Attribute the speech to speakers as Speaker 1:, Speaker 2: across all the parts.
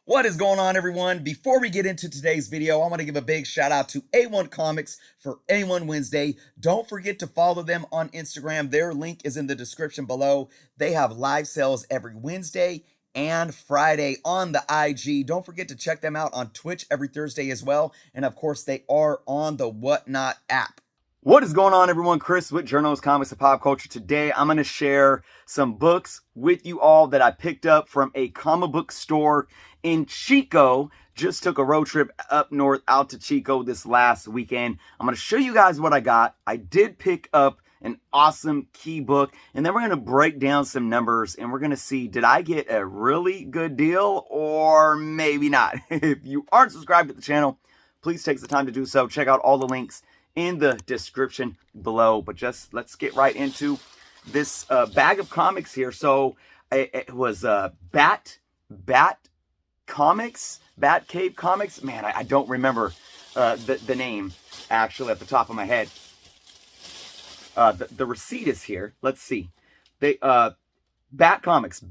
Speaker 1: What is going on, everyone? Before we get into today's video, I want to give a big shout out to A1 Comics for A1 Wednesday. Don't forget to follow them on Instagram. Their link is in the description below. They have live sales every Wednesday and Friday on the IG. Don't forget to check them out on Twitch every Thursday as well. And of course, they are on the Whatnot app. What is going on, everyone? Chris with Journals, Comics, and Pop Culture. Today, I'm going to share some books with you all that I picked up from a comic book store in Chico. Just took a road trip up north out to Chico this last weekend. I'm going to show you guys what I got. I did pick up an awesome key book, and then we're going to break down some numbers, and we're going to see, did I get a really good deal or maybe not? If you aren't subscribed to the channel, please take the time to do so. Check out all the links in the description below. But just let's get right into this bag of comics here. So it was Batcave Comics. Man, I don't remember the name actually at the top of my head. The receipt is here. Let's see. They Bat Comics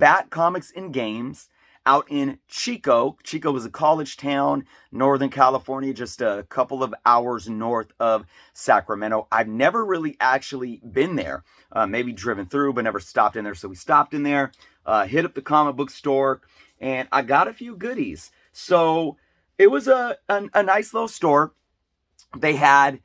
Speaker 1: and Games, out in Chico. Chico is a college town, Northern California, just a couple of hours north of Sacramento. I've never really actually been there. Maybe driven through, but never stopped in there. So we stopped in there, hit up the comic book store, and I got a few goodies. So it was a nice little store. They had,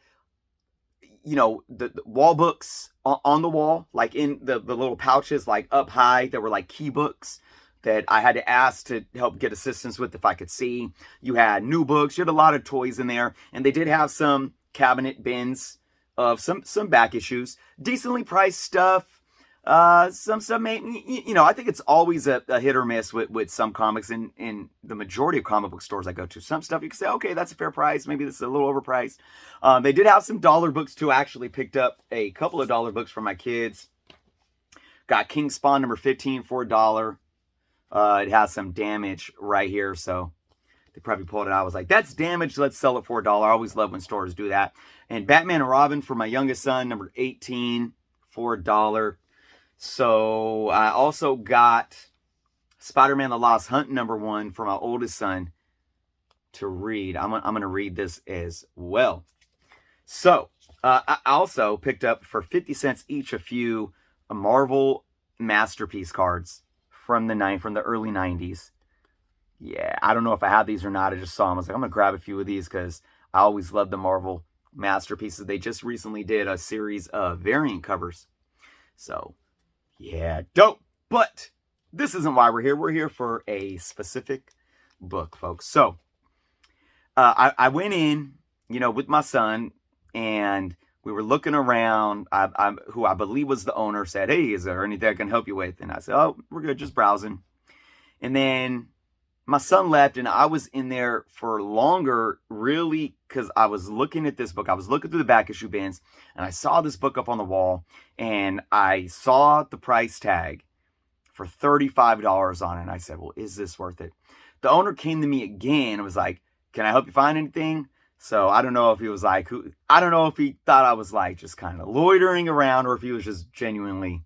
Speaker 1: you know, the wall books on the wall, like in the little pouches, like up high, that were like key books that I had to ask to help get assistance with if I could see. You had new books. You had a lot of toys in there. And they did have some cabinet bins of some back issues. Decently priced stuff. Some stuff, you know, I think it's always a hit or miss with some comics in the majority of comic book stores I go to. Some stuff you can say, okay, that's a fair price. Maybe this is a little overpriced. They did have some dollar books too. I actually picked up a couple of dollar books for my kids. Got King Spawn number 15 for $1. It has some damage right here, so they probably pulled it out. I was like, that's damaged, let's sell it for $1. I always love when stores do that. And Batman and Robin for my youngest son, number 18 for $1. So I also got Spider-Man The Lost Hunt number 1 for my oldest son to read. I'm gonna read this as well. So I also picked up for 50 cents each a few Marvel Masterpiece cards from the early 90s. Yeah, I don't know if I have these or not. I just saw them. I was like, I'm going to grab a few of these because I always love the Marvel Masterpieces. They just recently did a series of variant covers. So, yeah, dope. But this isn't why we're here. We're here for a specific book, folks. So, I went in, you know, with my son, and we were looking around. Who I believe was the owner said, hey, is there anything I can help you with? And I said, oh, we're good, just browsing. And then my son left, and I was in there for longer, really, because I was looking at this book. I was looking through the back issue bins, and I saw this book up on the wall, and I saw the price tag for $35 on it. And I said, well, is this worth it? The owner came to me again and was like, can I help you find anything? So I don't know if he was like, I don't know if he thought I was like just kind of loitering around, or if he was just genuinely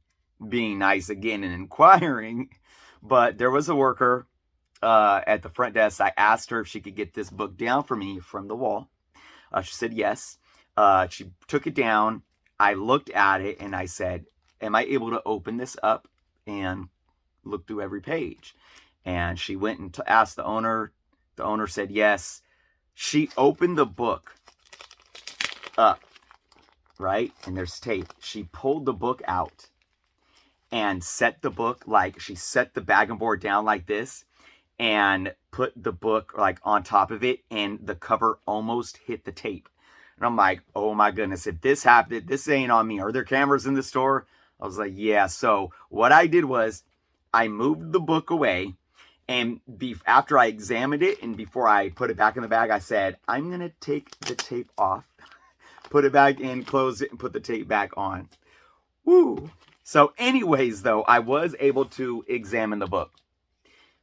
Speaker 1: being nice again and inquiring. But there was a worker at the front desk. I asked her if she could get this book down for me from the wall. She said yes. She took it down. I looked at it and I said, am I able to open this up and look through every page? And she went and asked the owner. The owner said yes. She opened the book up, right? And there's tape. She pulled the book out and set the book, like she set the bag and board down like this and put the book like on top of it, and the cover almost hit the tape. And I'm like, oh my goodness, if this happened, this ain't on me. Are there cameras in the store? I was like, yeah. So what I did was I moved the book away. And after I examined it and before I put it back in the bag, I said, I'm going to take the tape off, put it back in, close it, and put the tape back on. Woo! So anyways, though, I was able to examine the book.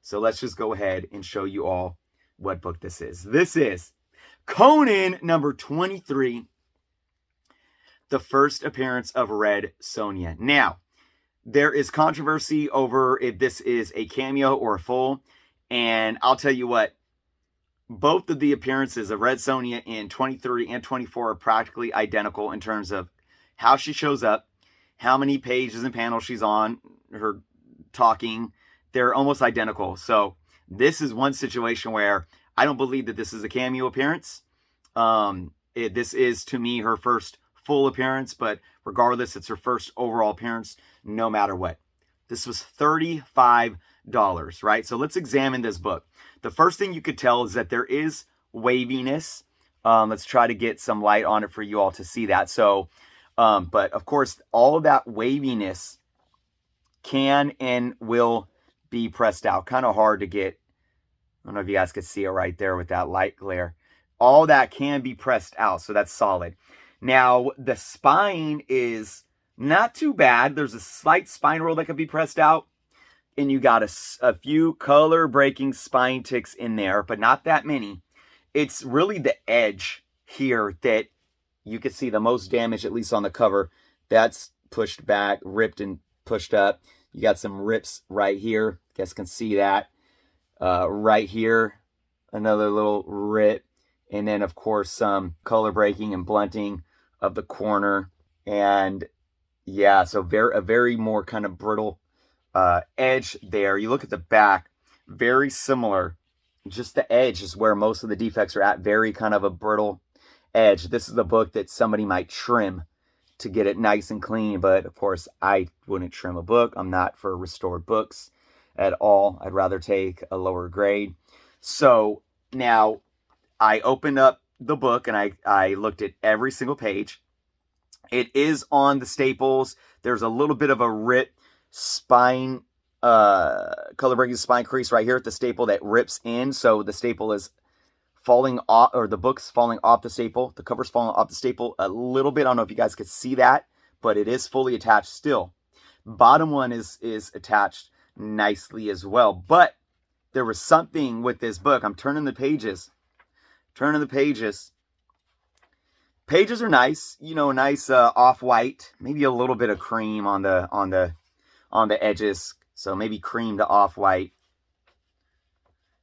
Speaker 1: So let's just go ahead and show you all what book this is. This is Conan number 23, the first appearance of Red Sonja. Now, there is controversy over if this is a cameo or a full, And I'll tell you what, both of the appearances of Red Sonja in 23 and 24 are practically identical in terms of how she shows up, how many pages and panels she's on, her talking. They're almost identical. So this is one situation where I don't believe that this is a cameo appearance. This is, to me, her first full appearance, but regardless, it's her first overall appearance, no matter what. This was $35, right? So let's examine this book. The first thing you could tell is that there is waviness. Let's try to get some light on it for you all to see that. So, but of course, all of that waviness can and will be pressed out. Kind of hard to get. I don't know if you guys could see it right there with that light glare. All that can be pressed out, so that's solid. Now, the spine is not too bad. There's a slight spine roll that can be pressed out. And you got a few color-breaking spine ticks in there, but not that many. It's really the edge here that you can see the most damage, at least on the cover. That's pushed back, ripped and pushed up. You got some rips right here. You guys can see that. Right here, another little rip. And then, of course, some color breaking and blunting of the corner. And yeah, so a very more kind of brittle edge there. You look at the back, very similar. Just the edge is where most of the defects are at. Very kind of a brittle edge. This is a book that somebody might trim to get it nice and clean. But of course, I wouldn't trim a book. I'm not for restored books at all. I'd rather take a lower grade. So now I opened up the book and I looked at every single page. It is on the staples. There's a little bit of a rip spine, color breaking spine crease right here at the staple that rips in. So the staple is falling off, or the book's falling off the staple. The cover's falling off the staple a little bit. I don't know if you guys could see that, but it is fully attached still. Bottom one is attached nicely as well. But there was something with this book. I'm turning the pages. Pages are nice, you know, nice off-white, maybe a little bit of cream on the edges. So maybe cream to off-white.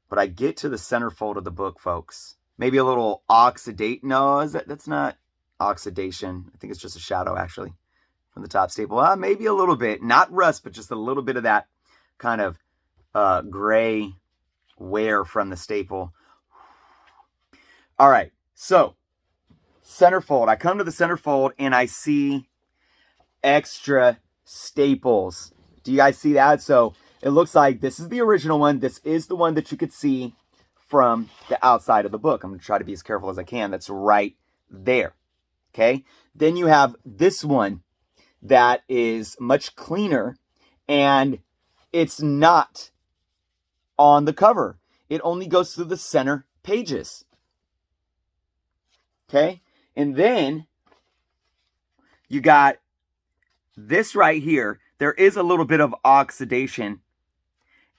Speaker 1: But I get to the centerfold of the book, folks. Maybe a little oxidate. No, that's not oxidation. I think it's just a shadow, actually, from the top staple. Maybe a little bit. Not rust, but just a little bit of that kind of gray wear from the staple. All right, so centerfold. I come to the centerfold and I see extra staples. Do you guys see that? So it looks like this is the original one. This is the one that you could see from the outside of the book. I'm going to try to be as careful as I can. That's right there. Okay. Then you have this one that is much cleaner and it's not on the cover. It only goes through the center pages. Okay. And then you got this right here. There is a little bit of oxidation.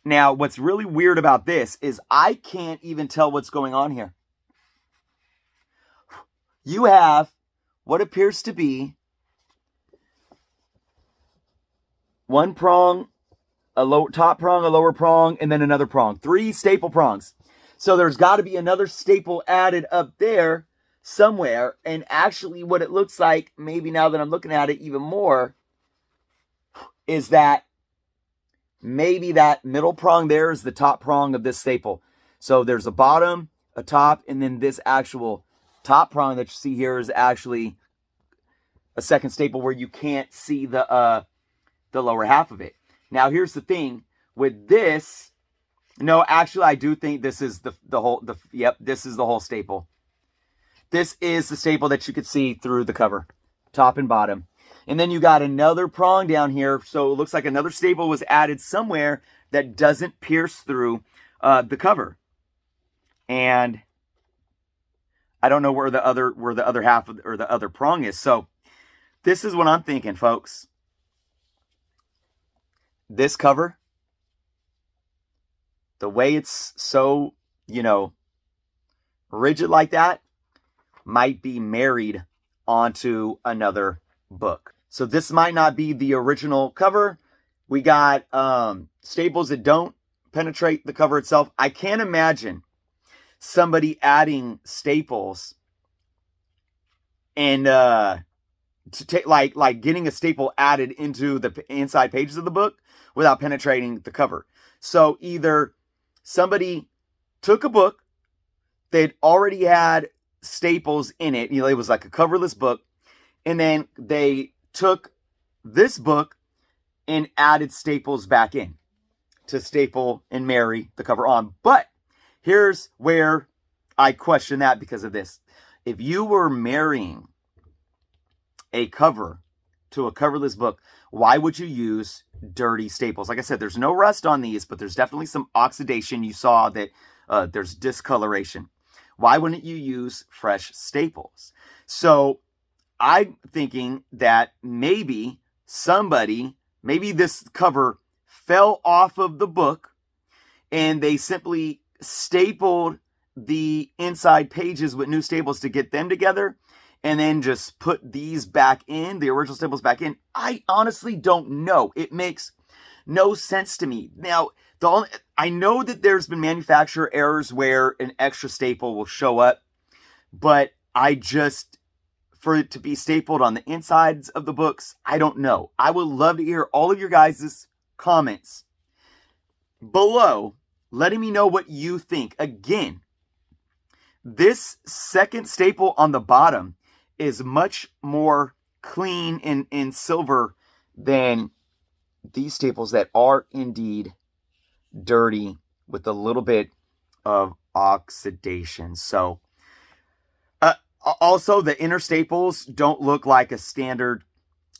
Speaker 1: Now, what's really weird about this is I can't even tell what's going on here. You have what appears to be one prong, top prong, a lower prong, and then another prong. 3 staple prongs. So there's got to be another staple added up there somewhere. And actually what it looks like, maybe now that I'm looking at it even more, is that maybe that middle prong there is the top prong of this staple. So there's a bottom, a top, and then this actual top prong that you see here is actually a second staple where you can't see the lower half of it. Now here's the thing with this. No, actually I do think this is this is the whole staple. This is the staple that you could see through the cover, top and bottom. And then you got another prong down here. So it looks like another staple was added somewhere that doesn't pierce through the cover. And I don't know where the other half of, or the other prong is. So this is what I'm thinking, folks. This cover, the way it's so, rigid like that, might be married onto another book. So this might not be the original cover. We got staples that don't penetrate the cover itself. I can't imagine somebody adding staples and to take like getting a staple added into the inside pages of the book without penetrating the cover. So either somebody took a book that already had staples in it, it was like a coverless book, and then they took this book and added staples back in to staple and marry the cover on. But here's where I question that because of this. If you were marrying a cover to a coverless book, why would you use dirty staples? Like I said, there's no rust on these, but there's definitely some oxidation. You saw that there's discoloration. Why wouldn't you use fresh staples? So I'm thinking that maybe this cover fell off of the book and they simply stapled the inside pages with new staples to get them together and then just put these back in, the original staples back in. I honestly don't know. It makes no sense to me. Now, I know that there's been manufacturer errors where an extra staple will show up, but for it to be stapled on the insides of the books, I don't know. I would love to hear all of your guys' comments below, letting me know what you think. Again, this second staple on the bottom is much more clean and in silver than these staples that are indeed dirty with a little bit of oxidation. So also the inner staples don't look like a standard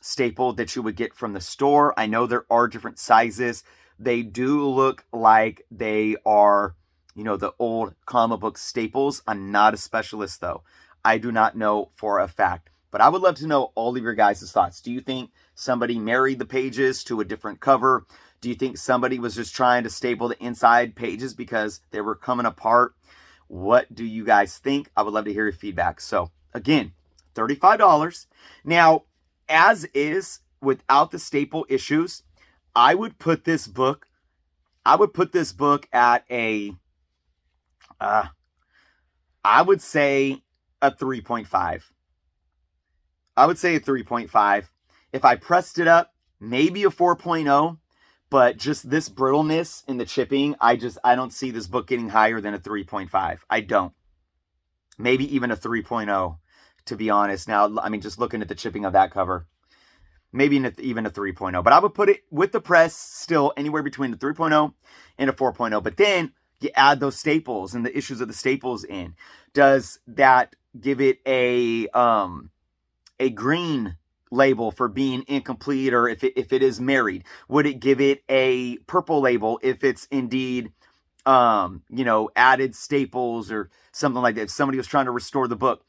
Speaker 1: staple that you would get from the store. I know there are different sizes. They do look like they are, the old comic book staples. I'm not a specialist though. I do not know for a fact, but I would love to know all of your guys' thoughts. Do you think somebody married the pages to a different cover? Do you think somebody was just trying to staple the inside pages because they were coming apart? What do you guys think? I would love to hear your feedback. So again, $35. Now, as is, without the staple issues, I would put this book at I would say a 3.5. I would say a 3.5. If I pressed it up, maybe a 4.0, but just this brittleness in the chipping, I don't see this book getting higher than a 3.5. I don't. Maybe even a 3.0, to be honest. Now, I mean, just looking at the chipping of that cover, maybe even a 3.0. But I would put it with the press still anywhere between a 3.0 and a 4.0. But then you add those staples and the issues of the staples in. Does that give it a green label for being incomplete, or if it is married? Would it give it a purple label if it's indeed added staples or something like that? If somebody was trying to restore the book,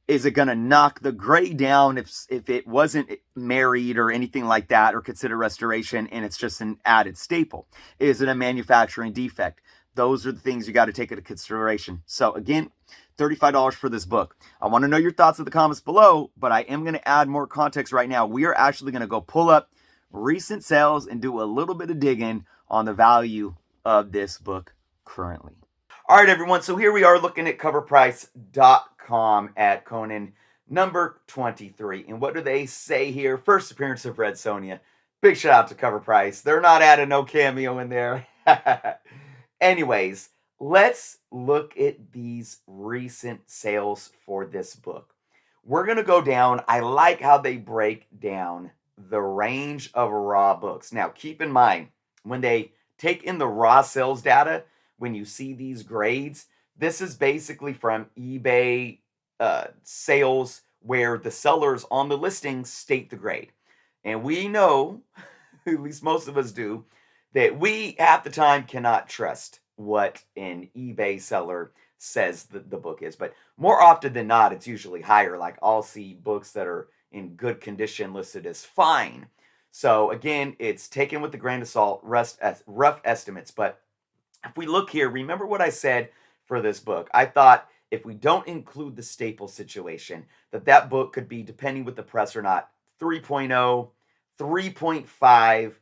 Speaker 1: is it going to knock the gray down if it wasn't married or anything like that, or consider restoration and it's just an added staple? Is it a manufacturing defect? Those are the things you got to take into consideration. So again, $35 for this book. I want to know your thoughts in the comments below, but I am going to add more context right now. We are actually going to go pull up recent sales and do a little bit of digging on the value of this book currently. All right, everyone. So here we are looking at coverprice.com at Conan number 23. And what do they say here? First appearance of Red Sonja. Big shout out to Cover Price. They're not adding no cameo in there. Anyways, let's look at these recent sales for this book. We're going to go down. I like how they break down the range of raw books. Now, keep in mind, when they take in the raw sales data, when you see these grades, this is basically from eBay sales where the sellers on the listing state the grade. And we know, at least most of us do, that we half the time cannot trust what an eBay seller says the book is. But more often than not, it's usually higher. Like I'll see books that are in good condition listed as fine. So again, it's taken with a grain of salt, rough estimates. But if we look here, remember what I said for this book. I thought if we don't include the staple situation, that book could be, depending with the press or not, 3.0, 3.5.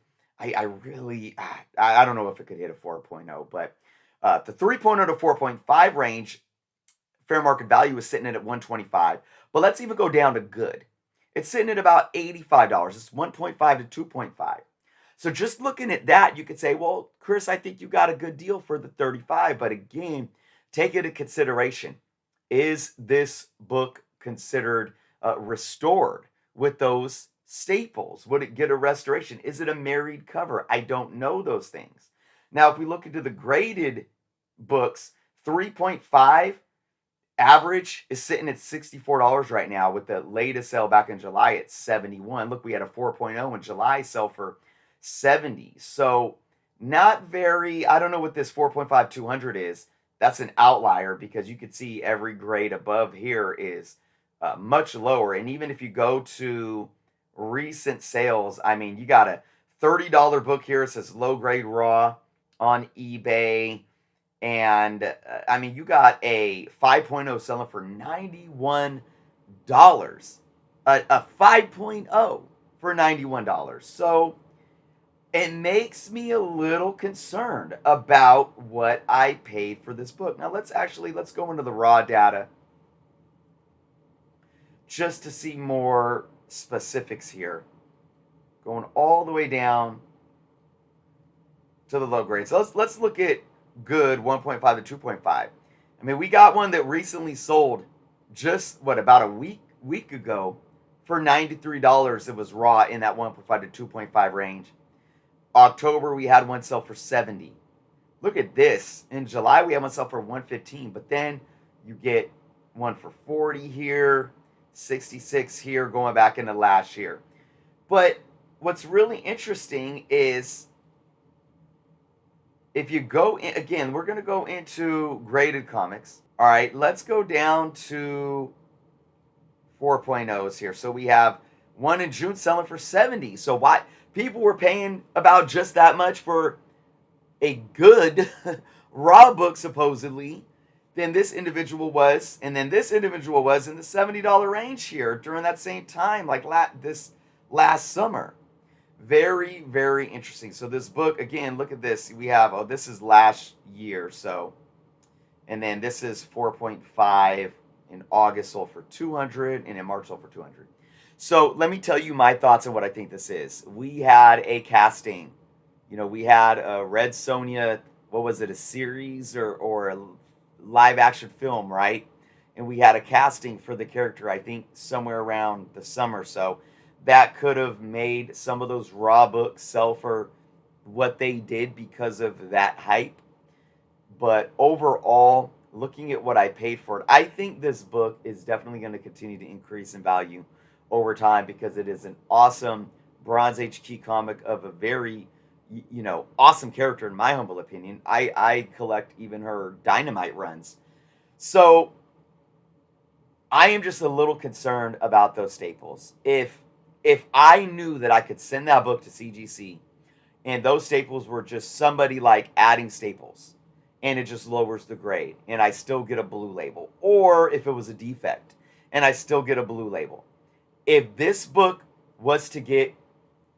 Speaker 1: I really, I don't know if it could hit a 4.0, but the 3.0 to 4.5 range, fair market value is sitting at 125. But let's even go down to good. It's sitting at about $85. It's 1.5 to 2.5. So just looking at that, you could say, well, Chris, I think you got a good deal for the 35. But again, take it into consideration. Is this book considered restored with those staples? Would it get a restoration? Is it a married cover? I don't know those things. Now, if we look into the graded books, 3.5 average is sitting at $64 right now, with the latest sale back in July at $71. Look, we had a 4.0 in July sell for $70. So not very, I don't know what this 4.5 200 is. That's an outlier because you can see every grade above here is much lower. And even if you go to recent sales, I mean, you got a $30 book here. It says low grade raw on eBay. And I mean, you got a 5.0 selling for $91. A 5.0 for $91. So it makes me a little concerned about what I paid for this book. Now let's go into the raw data just to see more specifics here. Going all the way down to the low grade. So let's look at good 1.5 to 2.5. I mean, we got one that recently sold just about a week ago for $93. It was raw in that 1.5 to 2.5 range. October we had one sell for $70. Look at this. In July we had one sell for $115, but then you get one for $40 here, $66 here, going back into last year. But what's really interesting is if you go in, again, we're going to go into graded comics. All right, let's go down to 4.0s here. So we have one in June selling for $70. So why people were paying about just that much for a good raw book, supposedly, then this individual was, and then this individual was in the $70 range here during that same time, like this last summer. Very, very interesting. So this book, again, look at this. We have, this is last year. So, and then this is 4.5 in August sold for 200 and in March sold for 200. So let me tell you my thoughts on what I think this is. We had a casting. You know, we had a Red Sonja, what was it, a series or a live action film, right? And we had a casting for the character, I think somewhere around the summer. So that could have made some of those raw books sell for what they did because of that hype. But overall, looking at what I paid for it, I think this book is definitely going to continue to increase in value over time because it is an awesome Bronze Age key comic of a very, awesome character in my humble opinion. I collect even her Dynamite runs. So I am just a little concerned about those staples. If I knew that I could send that book to CGC and those staples were just somebody like adding staples and it just lowers the grade and I still get a blue label, or if it was a defect and I still get a blue label. If this book was to get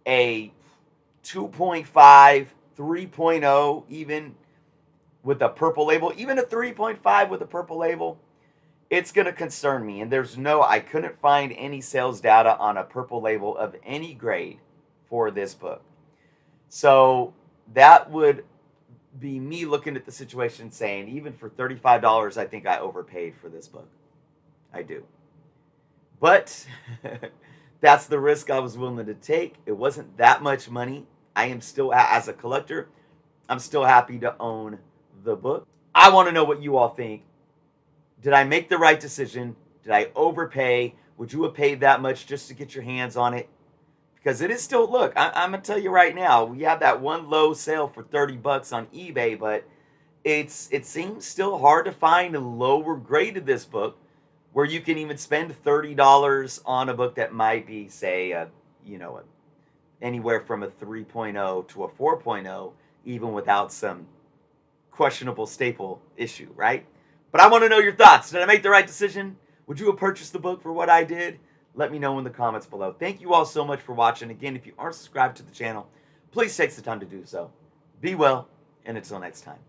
Speaker 1: a 2.5, 3.0, even with a purple label, even a 3.5 with a purple label, it's going to concern me. And I couldn't find any sales data on a purple label of any grade for this book. So that would be me looking at the situation saying, even for $35, I think I overpaid for this book. I do. But that's the risk I was willing to take. It wasn't that much money. I am still, as a collector, I'm still happy to own the book. I want to know what you all think. Did I make the right decision? Did I overpay? Would you have paid that much just to get your hands on it? Because it is still, look, I'm going to tell you right now, we have that one low sale for $30 on eBay, but it seems still hard to find a lower graded this book where you can even spend $30 on a book that might be, say, anywhere from a 3.0 to a 4.0, even without some questionable staple issue, right? But I want to know your thoughts. Did I make the right decision? Would you have purchased the book for what I did? Let me know in the comments below. Thank you all so much for watching. Again, if you aren't subscribed to the channel, please take the time to do so. Be well, and until next time.